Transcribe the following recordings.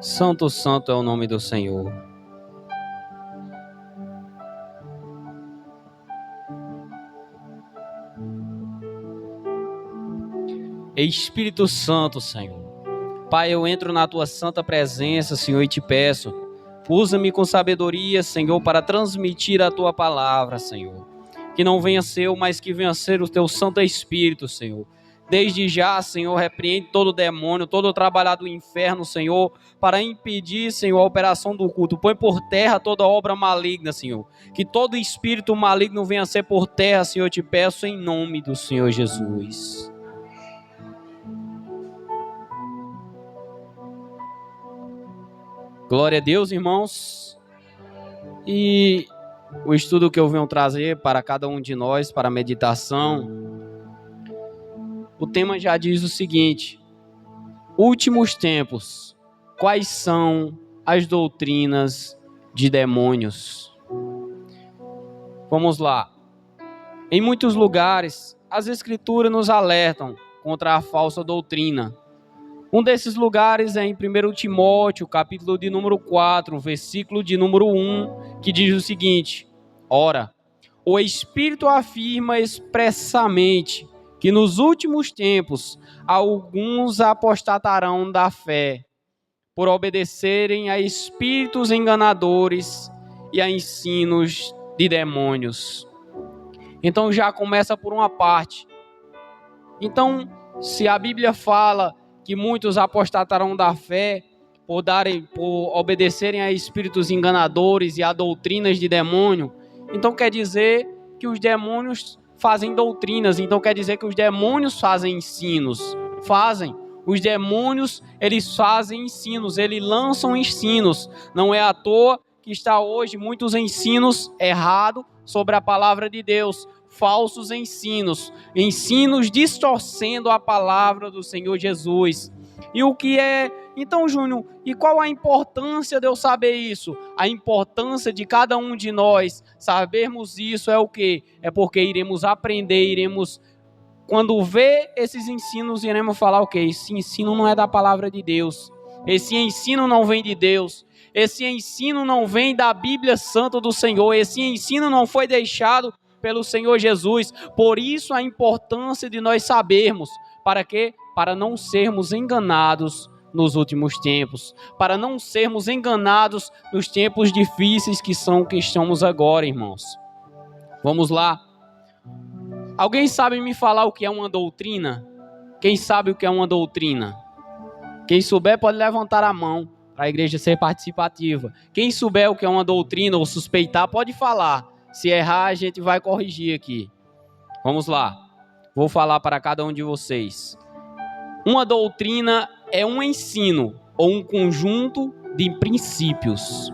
Santo, santo é o nome do Senhor. Espírito Santo, Senhor. Pai, eu entro na tua santa presença, Senhor, e te peço, usa-me com sabedoria, Senhor, para transmitir a tua palavra, Senhor. Que não venha ser eu, mas que venha ser o teu Santo Espírito, Senhor. Desde já, Senhor, repreende todo demônio, todo trabalho do inferno, Senhor, para impedir, Senhor, a operação do culto. Põe por terra toda obra maligna, Senhor. Que todo espírito maligno venha ser por terra, Senhor, eu te peço em nome do Senhor Jesus. Glória a Deus, irmãos. E o estudo que eu venho trazer para cada um de nós, para a meditação, o tema já diz o seguinte: últimos tempos, quais são as doutrinas de demônios? Vamos lá. Em muitos lugares, as escrituras nos alertam contra a falsa doutrina. Um desses lugares é em 1 Timóteo, capítulo de número 4, versículo de número 1, que diz o seguinte: ora, o Espírito afirma expressamente que nos últimos tempos alguns apostatarão da fé, por obedecerem a espíritos enganadores e a ensinos de demônios. Então já começa por uma parte. Então, se a Bíblia fala que muitos apostatarão da fé por obedecerem a espíritos enganadores e a doutrinas de demônio, então quer dizer que os demônios fazem doutrinas, então quer dizer que os demônios fazem ensinos. Fazem. Os demônios, eles fazem ensinos, eles lançam ensinos. Não é à toa que está hoje muitos ensinos errados sobre a palavra de Deus. Falsos ensinos, ensinos distorcendo a palavra do Senhor Jesus. E o que é? Então, Júnior, e qual a importância de eu saber isso? A importância de cada um de nós sabermos isso é o quê? É porque iremos aprender, quando ver esses ensinos, iremos falar o quê? Esse ensino não é da palavra de Deus. Esse ensino não vem de Deus. Esse ensino não vem da Bíblia Santa do Senhor. Esse ensino não foi deixado pelo Senhor Jesus. Por isso a importância de nós sabermos. Para quê? Para não sermos enganados nos últimos tempos. Para não sermos enganados nos tempos difíceis que estamos agora, irmãos. Vamos lá. Alguém sabe me falar o que é uma doutrina? Quem sabe o que é uma doutrina? Quem souber pode levantar a mão para a igreja ser participativa. Quem souber o que é uma doutrina ou suspeitar pode falar. Se errar, a gente vai corrigir aqui. Vamos lá. Vou falar para cada um de vocês. Uma doutrina é um ensino ou um conjunto de princípios.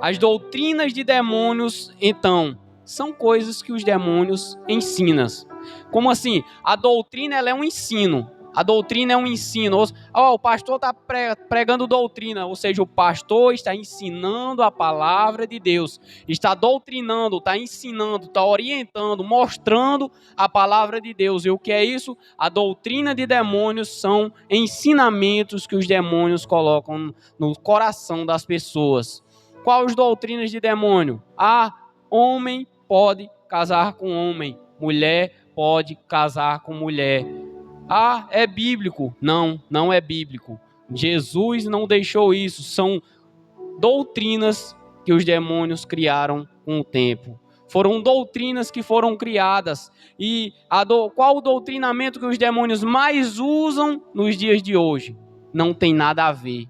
As doutrinas de demônios, então, são coisas que os demônios ensinam. Como assim? A doutrina ela é um ensino. A doutrina é um ensino. O pastor está pregando doutrina, ou seja, o pastor está ensinando a palavra de Deus. Está doutrinando, está ensinando, está orientando, mostrando a palavra de Deus. E o que é isso? A doutrina de demônios são ensinamentos que os demônios colocam no coração das pessoas. Quais doutrinas de demônio? Homem pode casar com homem, mulher pode casar com mulher. É bíblico? Não, não é bíblico. Jesus não deixou isso. São doutrinas que os demônios criaram com o tempo. Foram doutrinas que foram criadas. E qual o doutrinamento que os demônios mais usam nos dias de hoje? Não tem nada a ver.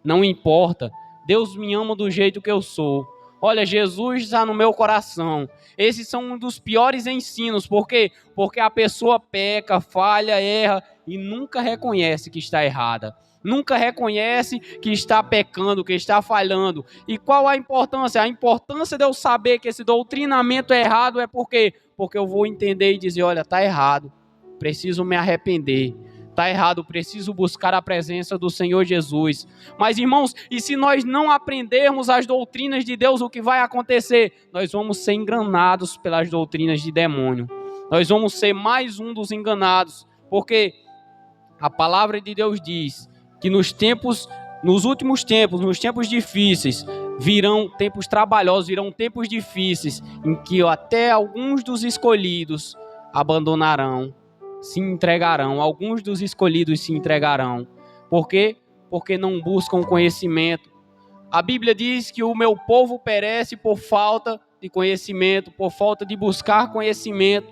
Não importa. Deus me ama do jeito que eu sou. Olha, Jesus está no meu coração. Esses são um dos piores ensinos. Por quê? Porque a pessoa peca, falha, erra e nunca reconhece que está errada. Nunca reconhece que está pecando, que está falhando. E qual a importância? A importância de eu saber que esse doutrinamento é errado é por quê? Porque eu vou entender e dizer, olha, está errado. Preciso me arrepender. Está errado, preciso buscar a presença do Senhor Jesus. Mas, irmãos, e se nós não aprendermos as doutrinas de Deus, o que vai acontecer? Nós vamos ser enganados pelas doutrinas de demônio. Nós vamos ser mais um dos enganados. Porque a palavra de Deus diz que nos tempos nos últimos tempos, nos tempos difíceis, virão tempos trabalhosos, virão tempos difíceis, em que até alguns dos escolhidos abandonarão, se entregarão. Alguns dos escolhidos se entregarão. Por quê? Porque não buscam conhecimento. A Bíblia diz que o meu povo perece por falta de conhecimento, por falta de buscar conhecimento.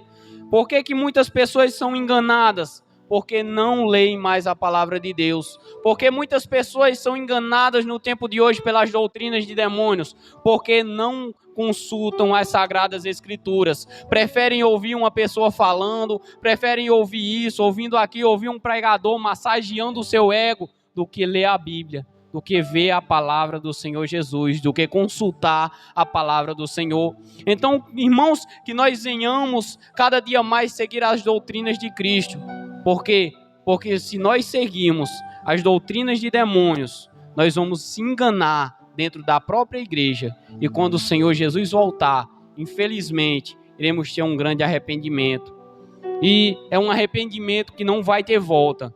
Por que que muitas pessoas são enganadas? Porque não leem mais a palavra de Deus. Porque muitas pessoas são enganadas no tempo de hoje pelas doutrinas de demônios. Porque não consultam as sagradas escrituras. Preferem ouvir uma pessoa falando, preferem ouvir isso, ouvindo aqui, ouvir um pregador massageando o seu ego, do que ler a Bíblia, do que ver a palavra do Senhor Jesus, do que consultar a palavra do Senhor. Então, irmãos, que nós venhamos cada dia mais seguir as doutrinas de Cristo. Por quê? Porque se nós seguirmos as doutrinas de demônios, nós vamos se enganar dentro da própria igreja. E quando o Senhor Jesus voltar, infelizmente, iremos ter um grande arrependimento. E é um arrependimento que não vai ter volta.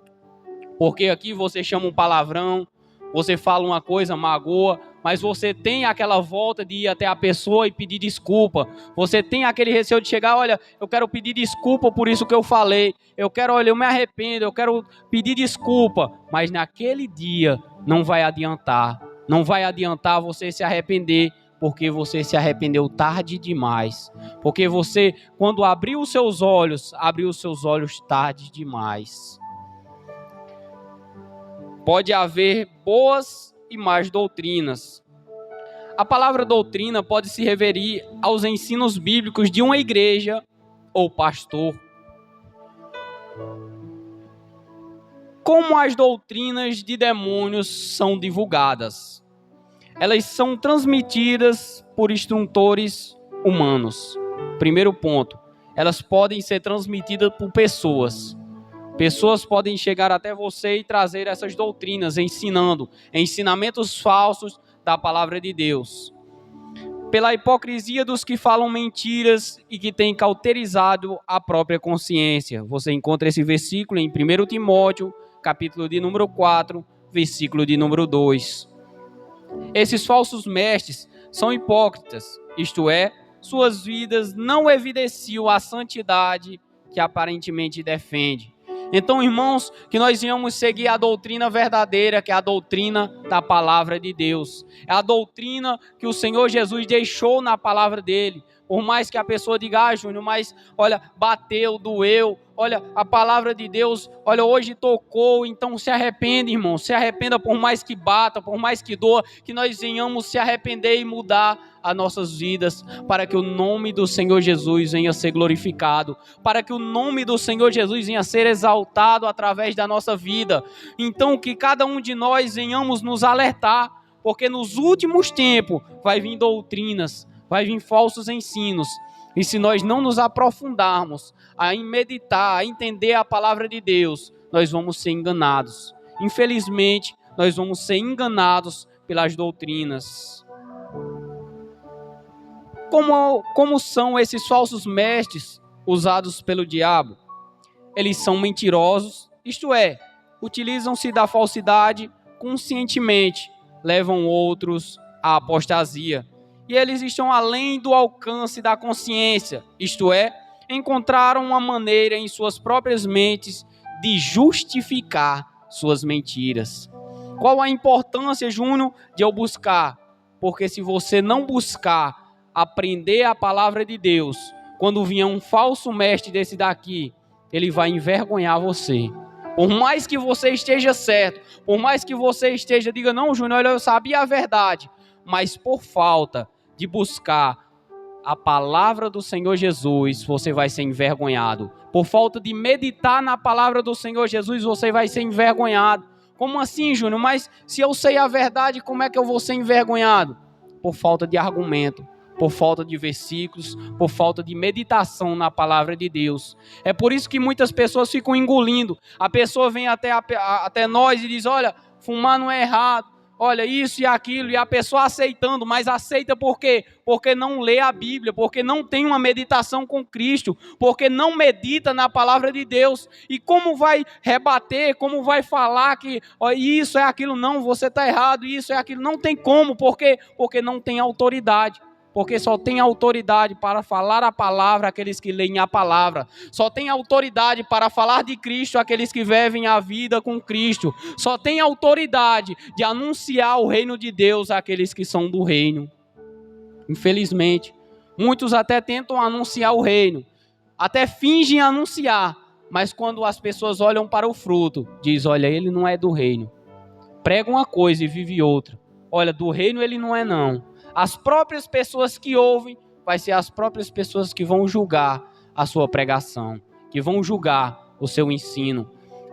Porque aqui você chama um palavrão, você fala uma coisa, magoa, mas você tem aquela volta de ir até a pessoa e pedir desculpa. Você tem aquele receio de chegar, olha, eu quero pedir desculpa por isso que eu falei. Olha, eu me arrependo, eu quero pedir desculpa. Mas naquele dia não vai adiantar. Não vai adiantar você se arrepender, porque você se arrependeu tarde demais. Porque você, quando abriu os seus olhos tarde demais. Pode haver boas e más doutrinas. A palavra doutrina pode se referir aos ensinos bíblicos de uma igreja ou pastor. Como as doutrinas de demônios são divulgadas? Elas são transmitidas por instrutores humanos. Primeiro ponto, elas podem ser transmitidas por pessoas. Pessoas podem chegar até você e trazer essas doutrinas, ensinamentos falsos da palavra de Deus. Pela hipocrisia dos que falam mentiras e que têm cauterizado a própria consciência. Você encontra esse versículo em 1 Timóteo, capítulo de número 4, versículo de número 2. Esses falsos mestres são hipócritas, isto é, suas vidas não evidenciam a santidade que aparentemente defende. Então, irmãos, que nós venhamos seguir a doutrina verdadeira, que é a doutrina da palavra de Deus. É a doutrina que o Senhor Jesus deixou na palavra dele. Por mais que a pessoa diga, Júnior, mas olha, bateu, doeu, olha, a palavra de Deus, olha, hoje tocou, então se arrependa, irmão, se arrependa por mais que bata, por mais que doa, que nós venhamos se arrepender e mudar as nossas vidas, para que o nome do Senhor Jesus venha ser glorificado, para que o nome do Senhor Jesus venha ser exaltado através da nossa vida. Então que cada um de nós venhamos nos alertar, porque nos últimos tempos vai vir doutrinas, vai vir falsos ensinos, e se nós não nos aprofundarmos a meditar, a entender a palavra de Deus, nós vamos ser enganados. Infelizmente, nós vamos ser enganados pelas doutrinas. Como são esses falsos mestres usados pelo diabo? Eles são mentirosos, isto é, utilizam-se da falsidade conscientemente, levam outros à apostasia. E eles estão além do alcance da consciência, isto é, encontraram uma maneira em suas próprias mentes de justificar suas mentiras. Qual a importância, Júnior, de eu buscar? Porque se você não buscar aprender a palavra de Deus, quando vier um falso mestre desse daqui, ele vai envergonhar você. Por mais que você esteja certo, por mais que você esteja, diga, não, Júnior, eu sabia a verdade, mas por falta de buscar a palavra do Senhor Jesus, você vai ser envergonhado. Por falta de meditar na palavra do Senhor Jesus, você vai ser envergonhado. Como assim, Júnior? Mas se eu sei a verdade, como é que eu vou ser envergonhado? Por falta de argumento, por falta de versículos, por falta de meditação na palavra de Deus. É por isso que muitas pessoas ficam engolindo. A pessoa vem até nós e diz, olha, fumar não é errado, olha isso e aquilo, e a pessoa aceitando, mas aceita por quê? Porque não lê a Bíblia, porque não tem uma meditação com Cristo, porque não medita na palavra de Deus. E como vai rebater, como vai falar que ó, isso é aquilo? Não, você está errado, isso é aquilo. Não tem como, por quê? Porque não tem autoridade. Porque só tem autoridade para falar a palavra aqueles que leem a palavra. Só tem autoridade para falar de Cristo aqueles que vivem a vida com Cristo. Só tem autoridade de anunciar o reino de Deus àqueles que são do reino. Infelizmente, muitos até tentam anunciar o reino, até fingem anunciar, mas quando as pessoas olham para o fruto, diz, olha, ele não é do reino. Prega uma coisa e vive outra. Olha, do reino ele não é não. As próprias pessoas que ouvem, vai ser as próprias pessoas que vão julgar a sua pregação, que vão julgar o seu ensino.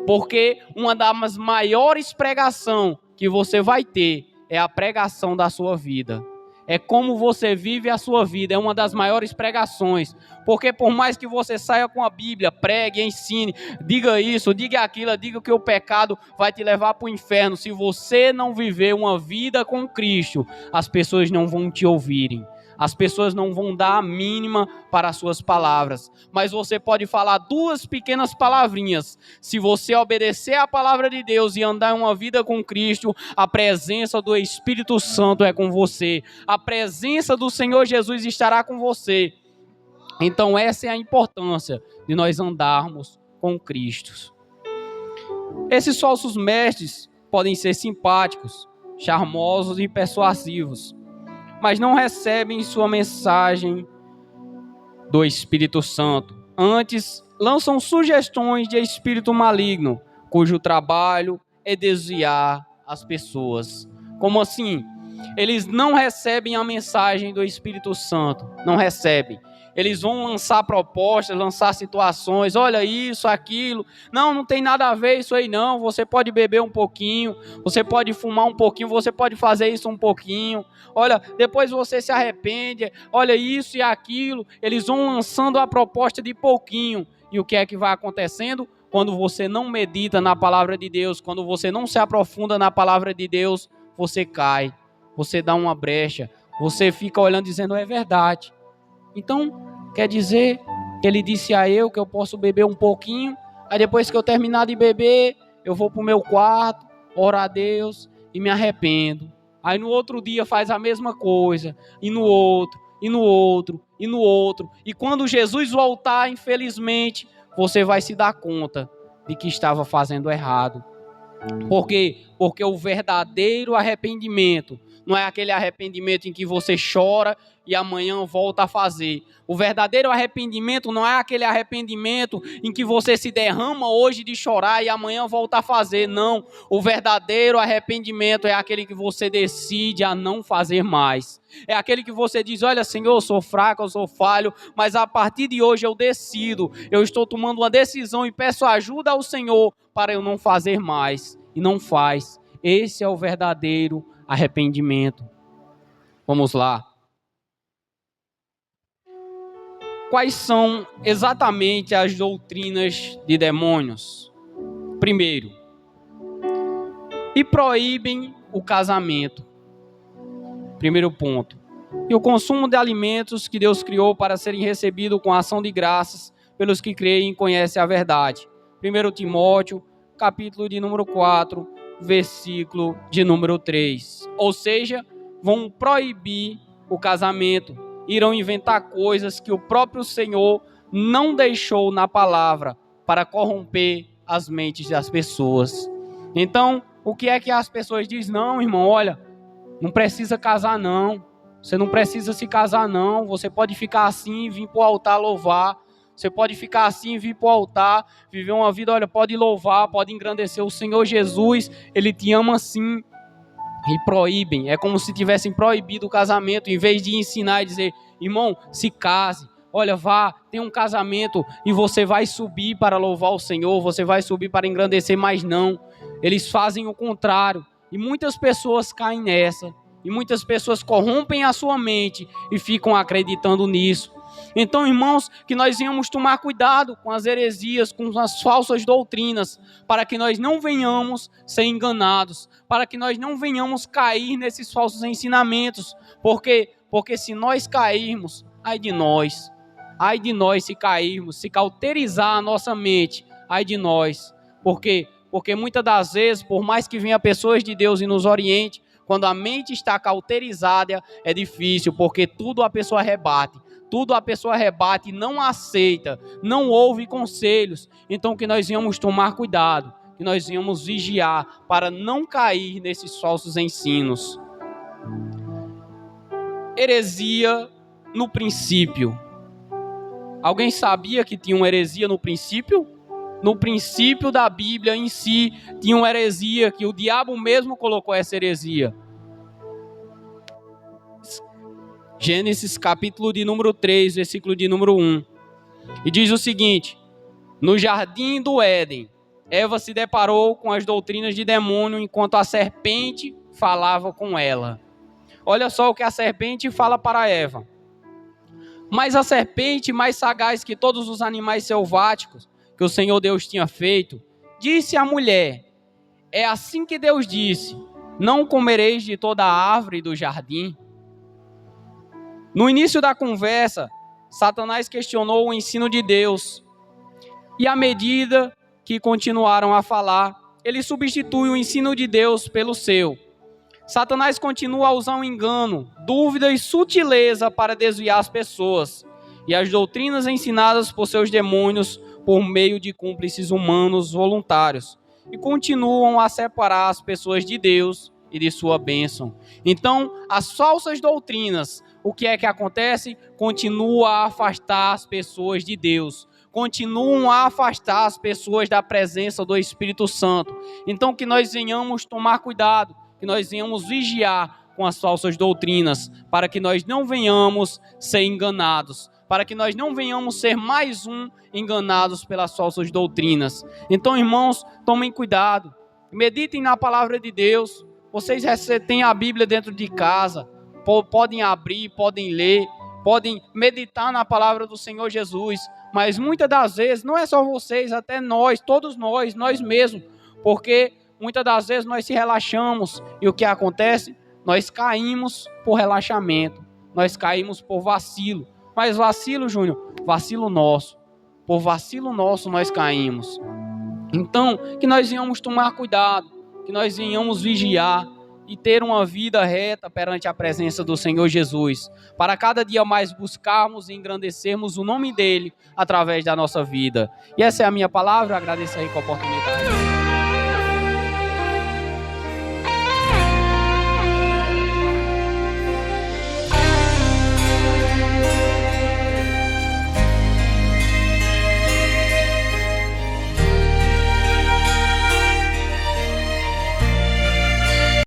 Porque uma das maiores pregações que você vai ter é a pregação da sua vida. É como você vive a sua vida, é uma das maiores pregações. Porque por mais que você saia com a Bíblia, pregue, ensine, diga isso, diga aquilo, diga que o pecado vai te levar para o inferno. Se você não viver uma vida com Cristo, as pessoas não vão te ouvirem. As pessoas não vão dar a mínima para as suas palavras. Mas você pode falar 2 pequenas palavrinhas. Se você obedecer à palavra de Deus e andar uma vida com Cristo, a presença do Espírito Santo é com você. A presença do Senhor Jesus estará com você. Então essa é a importância de nós andarmos com Cristo. Esses falsos mestres podem ser simpáticos, charmosos e persuasivos, mas não recebem sua mensagem do Espírito Santo. Antes, lançam sugestões de espírito maligno, cujo trabalho é desviar as pessoas. Como assim? Eles não recebem a mensagem do Espírito Santo. Não recebem. Eles vão lançar propostas, lançar situações, olha isso, aquilo, não tem nada a ver isso aí não, você pode beber um pouquinho, você pode fumar um pouquinho, você pode fazer isso um pouquinho, olha, depois você se arrepende, olha isso e aquilo, eles vão lançando a proposta de pouquinho, e o que é que vai acontecendo? Quando você não medita na palavra de Deus, quando você não se aprofunda na palavra de Deus, você cai, você dá uma brecha, você fica olhando dizendo, é verdade. Então, quer dizer que ele disse a eu que eu posso beber um pouquinho, aí depois que eu terminar de beber, eu vou para o meu quarto, orar a Deus e me arrependo. Aí no outro dia faz a mesma coisa, e no outro, e no outro, e no outro. E quando Jesus voltar, infelizmente, você vai se dar conta de que estava fazendo errado. Por quê? Porque o verdadeiro arrependimento não é aquele arrependimento em que você chora e amanhã volta a fazer. O verdadeiro arrependimento não é aquele arrependimento em que você se derrama hoje de chorar e amanhã volta a fazer. Não. O verdadeiro arrependimento é aquele que você decide a não fazer mais. É aquele que você diz, olha Senhor, eu sou fraco, eu sou falho, mas a partir de hoje eu decido, eu estou tomando uma decisão e peço ajuda ao Senhor para eu não fazer mais. E não faz. Esse é o verdadeiro arrependimento. Vamos lá. Quais são exatamente as doutrinas de demônios? Primeiro, e proíbem o casamento. Primeiro ponto. E o consumo de alimentos que Deus criou para serem recebidos com ação de graças pelos que creem e conhecem a verdade. 1 Timóteo, capítulo de número 4, versículo de número 3. Ou seja, vão proibir o casamento. Irão inventar coisas que o próprio Senhor não deixou na palavra para corromper as mentes das pessoas. Então, o que é que as pessoas dizem? Não, irmão, olha, não precisa casar não. Você não precisa se casar não. Você pode ficar assim e vir para o altar louvar. Você pode ficar assim e vir para o altar, viver uma vida, olha, pode louvar, pode engrandecer o Senhor Jesus. Ele te ama sim. E proíbem, é como se tivessem proibido o casamento, em vez de ensinar e dizer, irmão, se case, olha, vá, tem um casamento e você vai subir para louvar o Senhor, você vai subir para engrandecer, mas não, eles fazem o contrário, e muitas pessoas caem nessa, e muitas pessoas corrompem a sua mente e ficam acreditando nisso. Então, irmãos, que nós venhamos tomar cuidado com as heresias, com as falsas doutrinas, para que nós não venhamos ser enganados, para que nós não venhamos cair nesses falsos ensinamentos, porque se nós cairmos, ai de nós se cairmos, se cauterizar a nossa mente, ai de nós, porque muitas das vezes, por mais que venha pessoas de Deus e nos oriente, quando a mente está cauterizada, é difícil, porque tudo a pessoa rebate, não aceita, não ouve conselhos. Então que nós venhamos tomar cuidado, que nós venhamos vigiar, para não cair nesses falsos ensinos. Heresia no princípio. Alguém sabia que tinha uma heresia no princípio? No princípio da Bíblia em si, tinha uma heresia, que o diabo mesmo colocou essa heresia. Gênesis capítulo de número 3, versículo de número 1. E diz o seguinte: no jardim do Éden, Eva se deparou com as doutrinas de demônio, enquanto a serpente falava com ela. Olha só o que a serpente fala para Eva. Mas a serpente, mais sagaz que todos os animais selváticos que o Senhor Deus tinha feito, disse à mulher: é assim que Deus disse, não comereis de toda a árvore do jardim? No início da conversa, Satanás questionou o ensino de Deus. E à medida que continuaram a falar, ele substitui o ensino de Deus pelo seu. Satanás continua a usar o engano, dúvida e sutileza para desviar as pessoas e as doutrinas ensinadas por seus demônios por meio de cúmplices humanos voluntários, e continuam a separar as pessoas de Deus e de sua bênção. Então, as falsas doutrinas, o que é que acontece? Continua a afastar as pessoas de Deus, continuam a afastar as pessoas da presença do Espírito Santo. Então, que nós venhamos tomar cuidado, que nós venhamos vigiar com as falsas doutrinas, para que nós não venhamos ser enganados, para que nós não venhamos ser mais enganados pelas falsas doutrinas. Então, irmãos, tomem cuidado, meditem na palavra de Deus. Vocês têm a Bíblia dentro de casa, podem abrir, podem ler, podem meditar na palavra do Senhor Jesus, mas muitas das vezes, não é só vocês, até nós, todos nós mesmos, porque muitas das vezes nós se relaxamos, e o que acontece? Nós caímos por relaxamento, nós caímos por vacilo. Mas vacilo, Júnior, vacilo nosso. Por vacilo nosso nós caímos. Então, que nós venhamos tomar cuidado, que nós venhamos vigiar e ter uma vida reta perante a presença do Senhor Jesus, para cada dia mais buscarmos e engrandecermos o nome dele através da nossa vida. E essa é a minha palavra, agradeço aí com a oportunidade.